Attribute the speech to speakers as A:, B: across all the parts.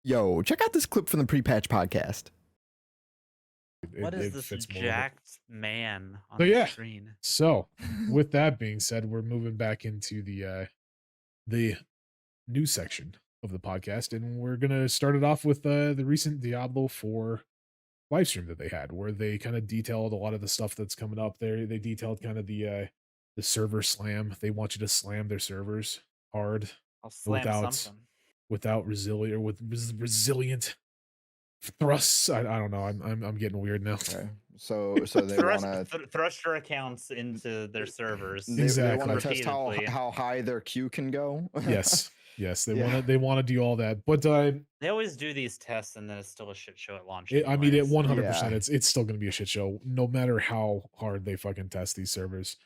A: Yo, check out this clip from the pre-patch podcast.
B: What is
C: It
B: this
C: fits more with it.
B: jacked man on
C: So
B: the
C: yeah.
B: screen?
C: So with that being said, we're moving back into the news section of the podcast, and we're gonna start it off with the recent Diablo 4 live stream that they had, where they kind of detailed a lot of the stuff that's coming up there. They detailed kind of the server slam. They want you to slam their servers hard
B: I'll slam
C: without
B: something.
C: resilient or with resilient thrusts. I don't know. I'm getting weird now.
A: Okay. So they want to
B: Thrust your accounts into their servers.
A: they want to
C: Exactly.
A: test
B: repeatedly.
A: how high their queue can go.
C: Yes, they
A: Yeah.
C: want to do all that, but
B: They always do these tests, and then it's still a shit show at launch.
C: I mean, it
B: anyways.
C: 100%.
A: Yeah.
C: It's still going to be a shit show, no matter how hard they fucking test these servers.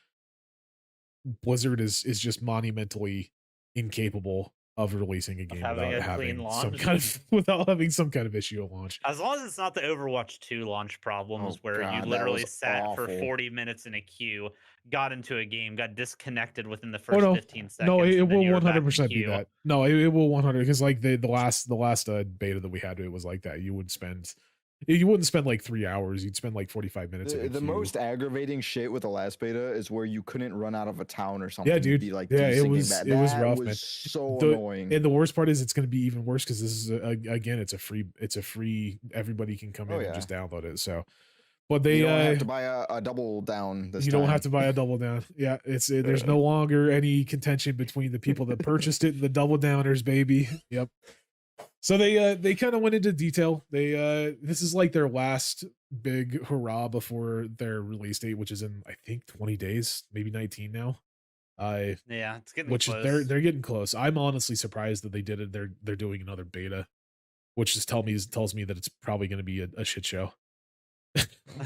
C: Blizzard is just monumentally incapable of releasing a game
B: having
C: without
B: a clean
C: having some
B: launch.
C: kind of without having some kind of issue at launch.
B: As long as it's not the Overwatch 2 launch problems
A: Oh,
B: where
A: God,
B: you
A: that
B: literally
A: was
B: sat for
A: awful.
B: 40 minutes in a queue, got into a game, got disconnected within the
C: Oh
B: first
C: no,
B: 15 seconds.
C: no, it
B: and then
C: will
B: you were back in
C: 100% be
B: queue.
C: that. No, it will 100 because like the last beta that we had, it was like that. You wouldn't spend like 3 hours. You'd spend like 45 minutes. in a
A: The
C: queue.
A: most aggravating shit with the last beta is where you couldn't run out of a town or something.
C: Yeah, dude.
A: Be like,
C: Yeah, it
A: desyncing
C: was
A: that.
C: it was
A: That
C: rough,
A: was
C: man.
A: so annoying.
C: And the worst part is it's going to be even worse because this is again it's a free everybody can come in and just download it. So, but they
A: you don't have to buy a double down this
C: you
A: time.
C: don't have to buy a double down. Yeah, there's no longer any contention between the people that purchased it and the double downers, baby. Yep. So they kind of went into detail. This is like their last big hurrah before their release date, which is in I think 20 days, maybe 19 now.
B: Yeah, it's getting
C: Which
B: close.
C: they're getting close. I'm honestly surprised that they did it. They're doing another beta, which just tells me that it's probably going to be a shit show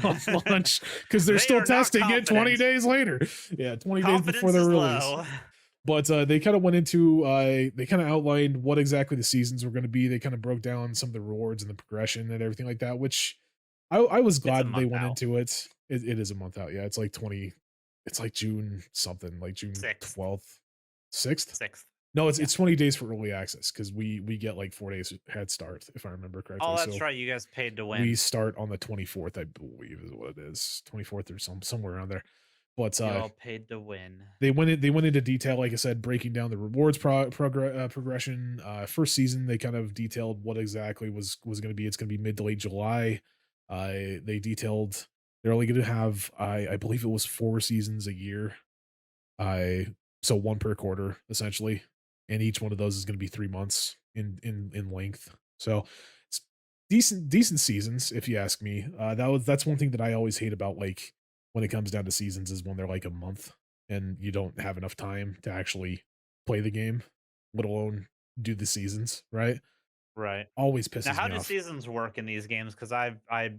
C: on launch because they're
B: They
C: still
B: are not
C: testing it 20
B: confident.
C: days later. Yeah, 20 days
B: Confidence
C: before their
B: is
C: release.
B: low.
C: But they kind of went into they kind of outlined what exactly the seasons were going to be. They kind of broke down some of the rewards and the progression and everything like that, which I was glad that they went into it. It is a month out. Yeah, it's like June something, like June 12th. 6th? No, it's 20 days for early access because we get like 4 days head start, if I remember correctly.
B: Oh, that's right. You guys paid to win.
C: We start on the 24th, I believe, is what it is. 24th or somewhere around there. But
B: you all paid to win.
C: They went into detail, like I said, breaking down the rewards progression. First season, they kind of detailed what exactly was going to be. It's going to be mid to late July. They detailed they're only going to have I believe it was 4 seasons a year. So one per quarter essentially, and each one of those is going to be 3 months in length. So it's decent seasons, if you ask me. That's one thing that I always hate about like when it comes down to seasons is when they're like a month and you don't have enough time to actually play the game, let alone do the seasons, right?
B: Right.
C: Always pisses
B: Now, how
C: me
B: do
C: off.
B: seasons work in these games? Because I've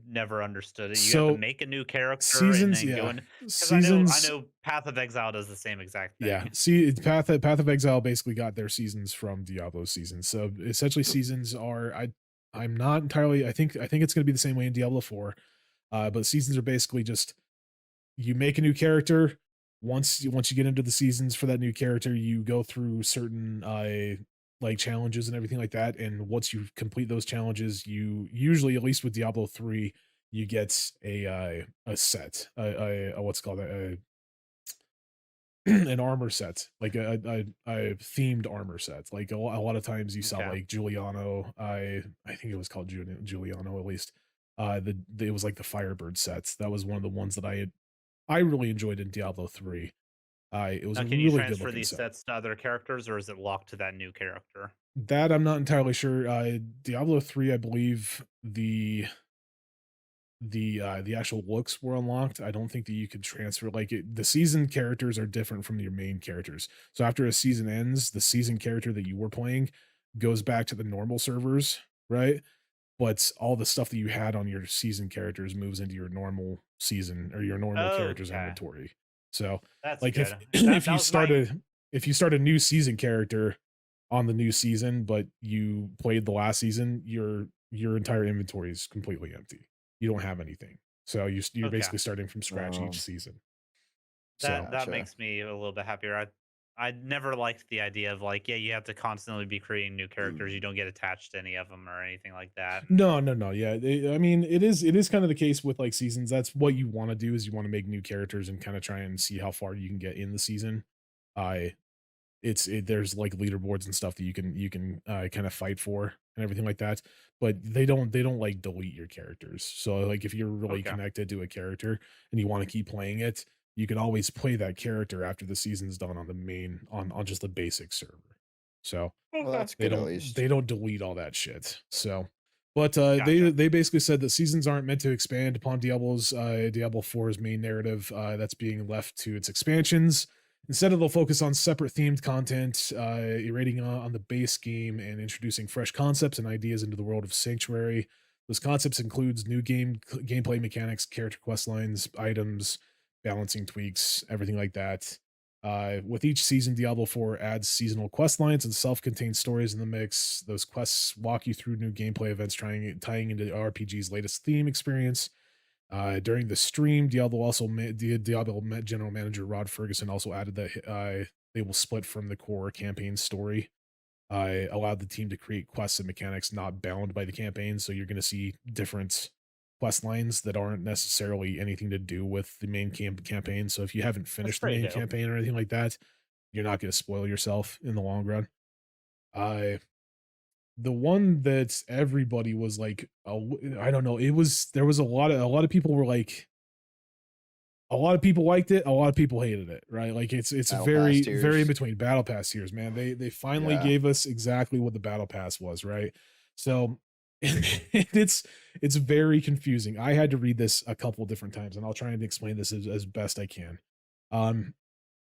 B: never understood it. You have
C: So,
B: to make a new character
C: seasons,
B: and then
C: yeah.
B: go in. Because
C: Seasons,
B: I know Path of Exile does the same exact thing.
C: yeah. See, Path of Exile basically got their seasons from Diablo seasons. So essentially, seasons are I'm not entirely. I think it's going to be the same way in Diablo 4, but seasons are basically just you make a new character. Once you get into the seasons for that new character, you go through certain like challenges and everything like that. And once you complete those challenges, you usually, at least with Diablo 3, you get a set, a what's called an armor set, like a themed armor set. Like a lot of times you saw like Giuliano. I think it was called Giuliano at least. It was like the Firebird sets. That was one of the ones that I really enjoyed in Diablo 3. It was
B: Now,
C: a
B: can
C: really
B: you
C: good
B: transfer
C: looking
B: these
C: set.
B: sets to other characters, or is it locked to that new character?
C: That I'm not entirely sure. Diablo 3, I believe the actual looks were unlocked. I don't think that you could transfer the season characters are different from your main characters. So after a season ends, the season character that you were playing goes back to the normal servers, right? But all the stuff that you had on your season characters moves into your normal season or your normal character's inventory. So
B: that's
C: like
B: good.
C: if you start a new season character on the new season, but you played the last season, your entire inventory is completely empty. You don't have anything. So you're basically starting from scratch each season.
B: That makes me a little bit happier. I never liked the idea of like, yeah, you have to constantly be creating new characters. You don't get attached to any of them or anything like that. And
C: No. Yeah, I mean, it is kind of the case with like seasons. That's what you want to do is you want to make new characters and kind of try and see how far you can get in the season. I there's like leaderboards and stuff that you can kind of fight for and everything like that, but they don't like delete your characters. So like if you're really
B: okay,
C: connected to a character and you want to keep playing it, you can always play that character after the season's done on the main on just the basic server. So
A: Well,
B: okay,
A: that's
C: they
A: good at
C: don't
A: least.
C: they don't delete all that shit. So, but they
B: gotcha.
C: they basically said that seasons aren't meant to expand upon Diablo 4's main narrative that's being left to its expansions. Instead, it'll focus on separate themed content, iterating on the base game and introducing fresh concepts and ideas into the world of Sanctuary. Those concepts includes new gameplay mechanics, character quest lines, items, balancing tweaks, everything like that. With each season, Diablo 4 adds seasonal quest lines and self-contained stories in the mix. Those quests walk you through new gameplay events, tying into the RPG's latest theme experience. During the stream, Diablo general manager Rod Ferguson also added that they will split from the core campaign story. I allowed the team to create quests and mechanics not bound by the campaign, so you're going to see different quest lines that aren't necessarily anything to do with the main campaign. So if you haven't
B: That's
C: finished the
B: pretty
C: main
B: dope.
C: campaign or anything like that, you're not going to spoil yourself in the long run. I The one that everybody was like, I don't know, there was a lot of people were like, a lot of people liked it, a lot of people hated it, right? Like it's
A: Battle Pass
C: very in
A: tiers.
C: between. Battle Pass tiers, man. They finally
A: Yeah.
C: gave us exactly what the Battle Pass was, right? So it's very confusing. I had to read this a couple different times, and I'll try and explain this as best I can. Um,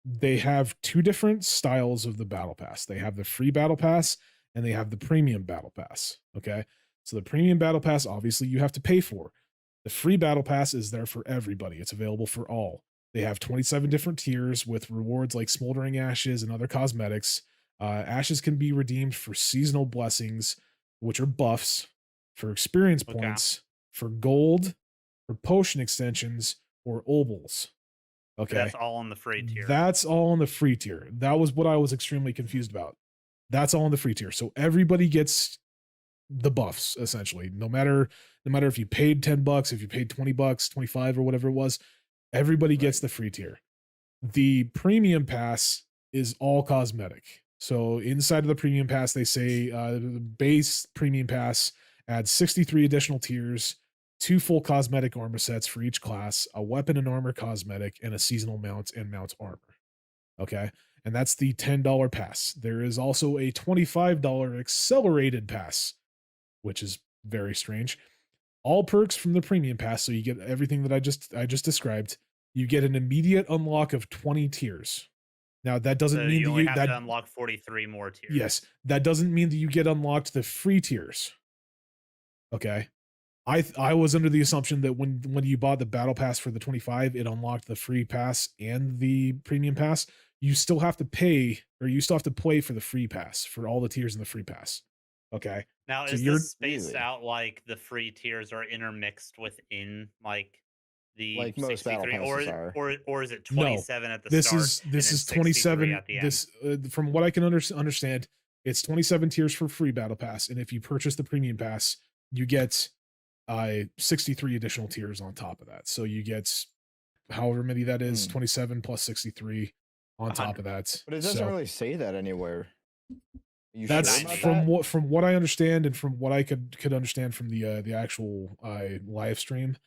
C: they have two different styles of the battle pass. They have the free battle pass and they have the premium battle pass. Okay. So the premium battle pass, obviously, you have to pay for. The free battle pass is there for everybody, it's available for all. They have 27 different tiers with rewards like smoldering ashes and other cosmetics. Ashes can be redeemed for seasonal blessings, which are buffs, for experience
B: Okay,
C: points, for gold, for potion extensions, or obols. Okay.
B: that's all on the free tier.
C: That's all on the free tier. That was what I was extremely confused about. That's all on the free tier. So everybody gets the buffs essentially. No matter if you paid $10, if you paid $20, 25 or whatever it was, everybody gets
A: Right.
C: the free tier. The premium pass is all cosmetic. So inside of the premium pass, they say the base premium pass adds 63 additional tiers, two full cosmetic armor sets for each class, a weapon and armor cosmetic, and a seasonal mount and mount armor. Okay. And that's the $10 pass. There is also a $25 accelerated pass, which is very strange. All perks from the premium pass, so you get everything that I just described. You get an immediate unlock of 20 tiers. Now that doesn't
B: So
C: mean
B: you
C: that
B: only
C: you
B: have
C: that
B: to unlock 43 more
C: yes,
B: tiers.
C: that doesn't mean that you get unlocked the free tiers. Okay. I was under the assumption that when you bought the battle pass for the 25, it unlocked the free pass and the premium pass. You still have to pay, or you still have to play for the free pass for all the tiers in the free pass. Okay.
B: Now,
C: So
B: is this
C: you're
B: spaced
A: Really?
B: out like the free tiers are intermixed within like the
A: Like most battle
B: 63, or
A: passes are.
B: or is it
C: no.
B: 27 at the
C: This
B: start
C: is
B: and
C: this
B: then
C: is
B: 63
C: 27.
B: at the end?
C: This from what I can understand, it's 27 tiers for free battle pass, and if you purchase the premium pass, you get 63 additional tiers on top of that. So you get however many that is,
A: Hmm.
C: 27 plus 63 on top of
B: 100.
C: that.
A: But it doesn't
C: So
A: really say that anywhere. You sure
C: that's
A: about
B: 90.
C: from
A: that?
C: what I understand and from what I could understand from the actual live stream.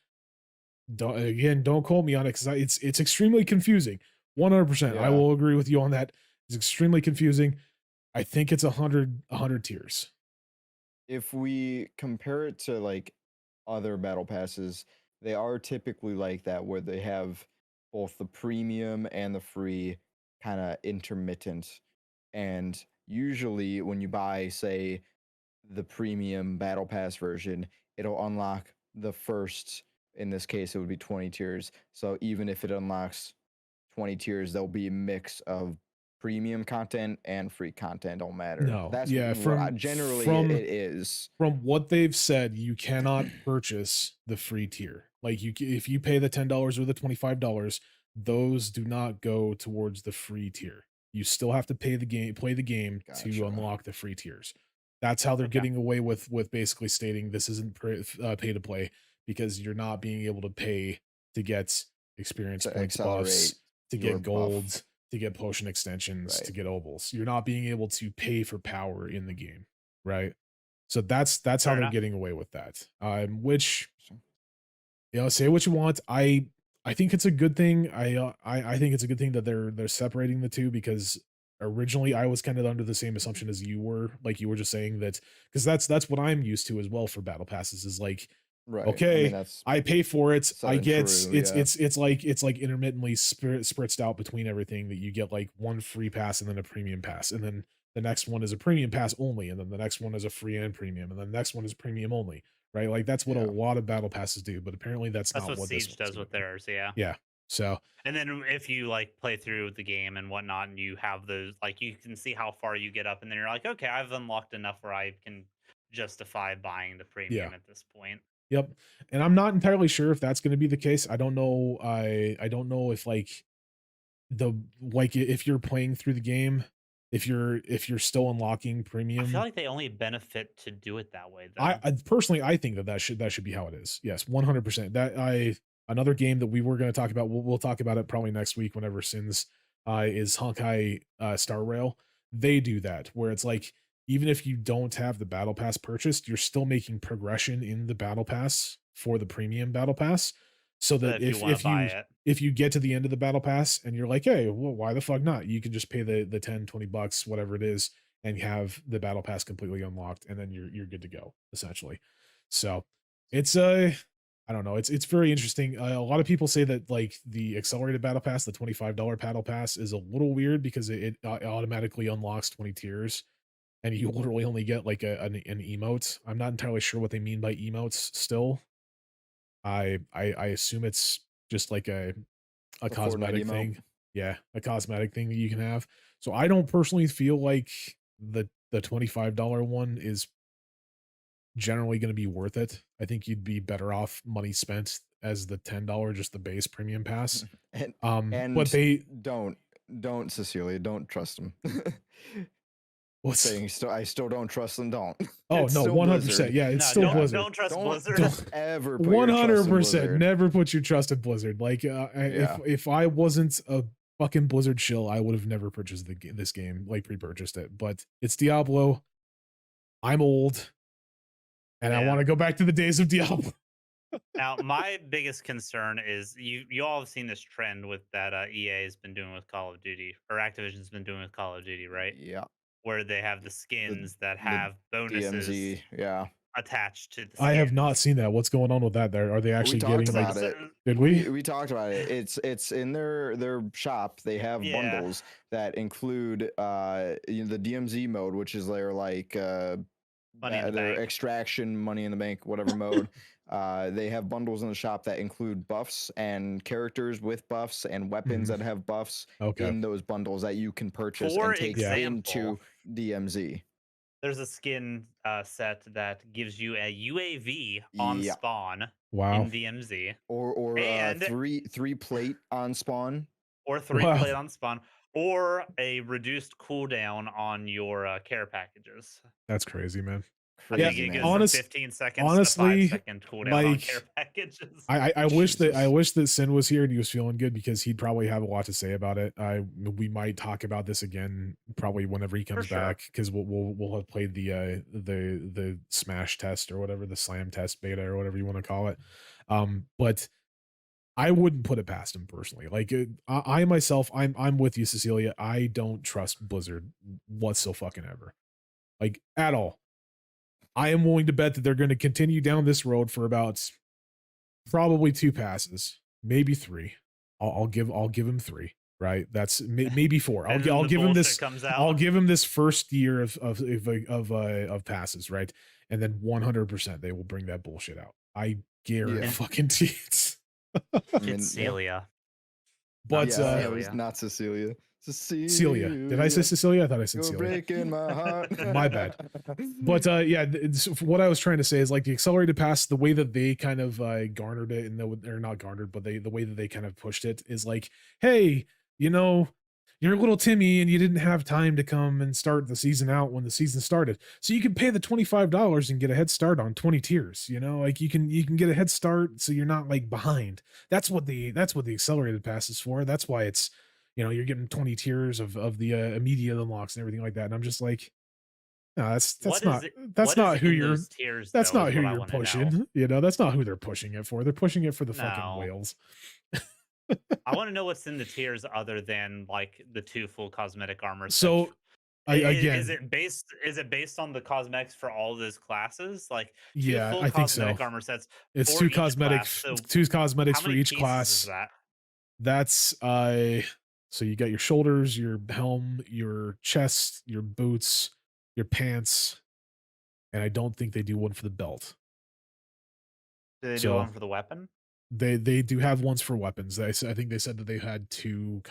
C: Don't quote me on it because it's extremely confusing. 100%. I
A: Yeah.
C: will agree with you on that. It's extremely confusing. I think it's 100 tiers.
A: If we compare it to like other battle passes, they are typically like that where they have both the premium and the free kind of intermittent. And usually when you buy, say, the premium battle pass version, it'll unlock the first, in this case, it would be 20 tiers. So even if it unlocks 20 tiers, there'll be a mix of premium content and free content, don't matter.
C: No,
A: That's
C: yeah,
A: what I,
C: from
A: generally
C: from
A: it is.
C: from what they've said, you cannot purchase the free tier. Like if you pay the $10 or the $25, those do not go towards the free tier. You still have to play the game to
A: Gotcha.
C: unlock the free tiers. That's how they're
B: Okay.
C: getting away with basically stating this isn't pay to play, because you're not being able to pay to get experience
A: To
C: points
A: accelerate
C: buffs, to
A: your
C: get
A: buff.
C: gold, to get potion extensions, to
A: Right.
C: get obols. You're not being able to pay for power in the game, right? So that's how
B: Fair
C: they're
B: enough.
C: getting away with that. Which,
A: So-
C: say what you want. I think it's a good thing. I think it's a good thing that they're separating the two, because originally I was kind of under the same assumption as you were, like you were just saying that, because that's what I'm used to as well for battle passes, is like,
A: Right. I mean,
C: okay,
A: that's
C: I pay for it.
A: sad
C: I
A: and
C: get
A: true.
C: it's
A: Yeah.
C: it's like intermittently spritzed out between everything, that you get like one free pass and then a premium pass, and then the next one is a premium pass only, and then the next one is a free and premium, and then the next one is premium only, right? Like that's what a
A: Yeah.
C: lot of battle passes do, but apparently that's
B: That's
C: not
B: what
C: what this
B: Siege
C: one's
B: does with
C: doing.
B: theirs. Yeah.
C: Yeah. So
B: And then if you like play through the game and whatnot, and you have those, like you can see how far you get up, and then you're like, okay, I've unlocked enough where I can justify buying the
C: yeah.
B: premium at this point.
C: Yep. And I'm not entirely sure if that's going to be the case. I don't know. I don't know if like if you're playing through the game, if you're still unlocking
B: I feel
C: premium.
B: like they only benefit to do it that way, though.
C: I personally, I think that should be how it is. Yes, 100%. Another game that we were going to talk about. We'll talk about it probably next week whenever Sins is Honkai Star Rail. They do that where it's like, even if you don't have the battle pass purchased, you're still making progression in the battle pass for the premium battle pass, so
B: So
C: that
B: if you want to buy it,
C: if you get to the end of the battle pass and you're like, hey, well, why the fuck not? You can just pay the 10-20 bucks, whatever it is, and you have the battle pass completely unlocked, and then you're good to go, essentially. So it's I don't know, it's very interesting. A lot of people say that like the accelerated battle pass, the $25 battle pass, is a little weird because it automatically unlocks 20 tiers, and you literally only get like an emote. I'm not entirely sure what they mean by emotes still. I assume it's just like a
A: The Fortnite
C: cosmetic
A: emote.
C: thing. Yeah, a cosmetic thing that you can have. So I don't personally feel like the $25 one is generally going to be worth it. I think you'd be better off money spent as the $10, just the base premium pass.
A: And
C: But they
A: don't Cecilia, don't trust him.
C: what's
A: Saying I still don't trust them. Don't.
C: oh
A: It's
C: no,
A: still
C: 100%.
A: Blizzard.
C: Yeah, it's
B: no,
C: still
B: don't
C: Blizzard.
B: don't trust
A: Don't-
B: Blizzard.
C: Don't-
A: Ever put your trust in
C: 100%.
A: Blizzard.
C: Never put your trust in Blizzard. Like
A: Yeah.
C: if I wasn't a fucking Blizzard shill, I would have never purchased this game, like pre-purchased it. But it's Diablo. I'm old, and I
B: Yeah.
C: want to go back to the days of Diablo.
B: Now, my biggest concern is you all have seen this trend with that EA has been doing with Call of Duty, or Activision's been doing with Call of Duty, right?
A: Yeah.
B: Where they have the skins that have bonuses
A: DMZ. Yeah.
B: attached to the skins.
C: I have not seen that. What's going on with that? There, are they actually
A: talked
C: getting like?
A: about it.
C: Did we?
A: We talked about it. It's in their shop. They have
B: Yeah.
A: bundles that include the DMZ mode, which is their like
B: Money in the
A: their
B: bank.
A: extraction, money in the bank, whatever mode. They have bundles in the shop that include buffs and characters with buffs and weapons
C: Mhm.
A: that have buffs
C: Okay.
A: in those bundles that you can purchase
B: For
A: and take
B: example,
A: into DMZ.
B: there's a skin set that gives you a UAV on
A: Yeah.
B: spawn
C: Wow.
B: in DMZ,
A: Or
B: And-
A: three plate on spawn.
B: or 3
C: Wow.
B: plate on spawn, or a reduced cooldown on your care packages.
C: That's crazy, man.
B: I
C: Yeah,
B: think it goes
C: honest-
B: from 15 seconds
C: honestly,
B: to 5-second cooldown on
C: like,
B: care packages.
C: I wish
A: Jesus.
C: that Sin was here and he was feeling good, because he'd probably have a lot to say about it. We might talk about this again probably whenever he comes
B: sure.
C: back, because we'll have played the smash test or whatever, the slam test beta or whatever you want to call it. But I wouldn't put it past him personally. Like I myself, I'm with you, Cecilia. I don't trust Blizzard whatsoever, like at all. I am willing to bet that they're going to continue down this road for about probably 2 passes, maybe 3. I'll give him 3. Right? That's maybe 4.
B: And then
C: I'll
B: the
C: give him
B: bullshit
C: this.
B: comes out.
C: I'll give him this first year of passes, right? And then 100% they will bring that bullshit out. I guarantee
A: Yeah.
C: fucking it.
A: I mean,
B: It's Celia.
C: But
A: yeah, it
B: Celia.
A: was not Cecilia.
C: Celia. Did I say Cecilia? I thought I said
A: You're
C: Celia.
A: breaking my heart.
C: My bad. But yeah, what I was trying to say is like the accelerated pass, the way that they kind of garnered it, and they're not garnered, but the way that they kind of pushed it is like, hey, you're little Timmy and you didn't have time to come and start the season out when the season started. So you can pay the $25 and get a head start on 20 tiers, like you can get a head start so you're not like behind. That's what the accelerated pass is for. That's why it's, you're getting 20 tiers of the immediate unlocks and everything like that. And I'm just like, no,
B: What
C: not
B: is it?
C: that's
B: What
C: not
B: is
C: who
B: in
C: you're
B: those tiers,
C: that's
B: though,
C: not
B: is
C: who
B: what I
C: you're
B: want to know.
C: pushing. That's not who they're pushing it for. They're pushing it for the fucking
B: No.
C: whales.
B: I want to know what's in the tiers other than like the 2 full cosmetic armor sets.
C: So
B: Is it based on the cosmetics for all those classes? Like 2
C: yeah,
B: full
C: I think so.
B: cosmetic armor sets
C: It's
B: for
C: two
B: each
C: cosmetics,
B: class. So
C: two cosmetics
B: how
C: for
B: many
C: each
B: pieces
C: class.
B: is that?
C: That's so you got your shoulders, your helm, your chest, your boots, your pants, and I don't think they do one for the belt.
B: Do they do
C: So
B: one for the weapon?
C: they do have ones for weapons. I think they said that they had 2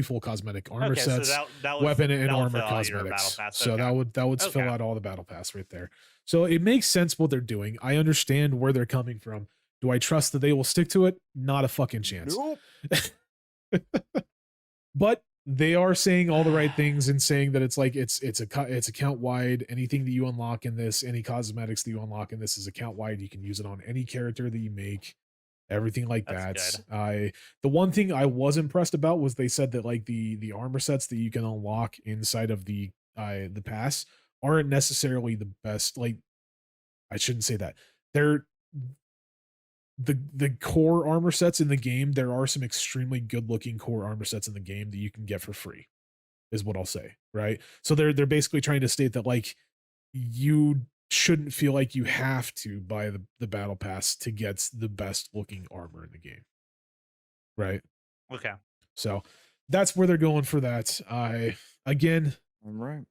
C: full cosmetic armor
B: Okay,
C: sets,
B: so that would
C: weapon and
B: that would
C: armor
B: fill out your battle
C: cosmetics.
B: pass.
C: So
B: Okay.
C: that would fill out all the battle pass right there. So it makes sense what they're doing. I understand where they're coming from. Do I trust that they will stick to it? Not a fucking chance.
A: Nope.
C: But they are saying all the right things and saying that it's like it's account wide. Anything that you unlock in this, any cosmetics that you unlock in this is account wide. You can use it on any character that you make, everything like
B: That's
C: that. The one thing I was impressed about was they said that like the armor sets that you can unlock inside of the pass aren't necessarily the best. Like, I shouldn't say that. They're the core armor sets in the game. There are some extremely good looking core armor sets in the game that you can get for free, is what I'll say. Right. So they're basically trying to state that like you shouldn't feel like you have to buy the battle pass to get the best looking armor in the game. Right.
B: Okay.
C: So that's where they're going for that. Again,
A: I'm right.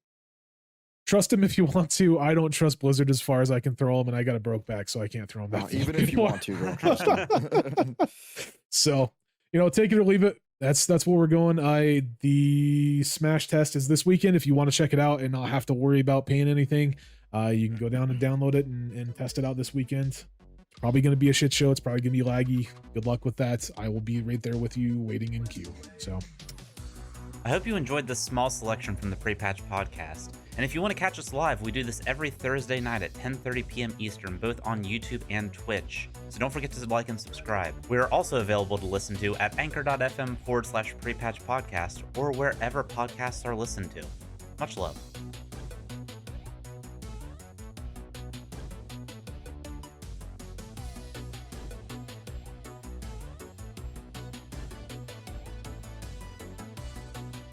C: trust them if you want to. I don't trust Blizzard as far as I can throw them, and I got a broke back, so I can't throw them back.
A: Even if you want to, don't trust them.
C: So, take it or leave it. That's where we're going. The Smash test is this weekend. If you want to check it out and not have to worry about paying anything, you can go down and download it and test it out this weekend. Probably going to be a shit show. It's probably going to be laggy. Good luck with that. I will be right there with you waiting in queue. So
B: I hope you enjoyed this small selection from the Pre-Patch podcast. And if you want to catch us live, we do this every Thursday night at 10:30 p.m. Eastern, both on YouTube and Twitch. So don't forget to like and subscribe. We are also available to listen to at anchor.fm/prepatch podcast or wherever podcasts are listened to. Much love.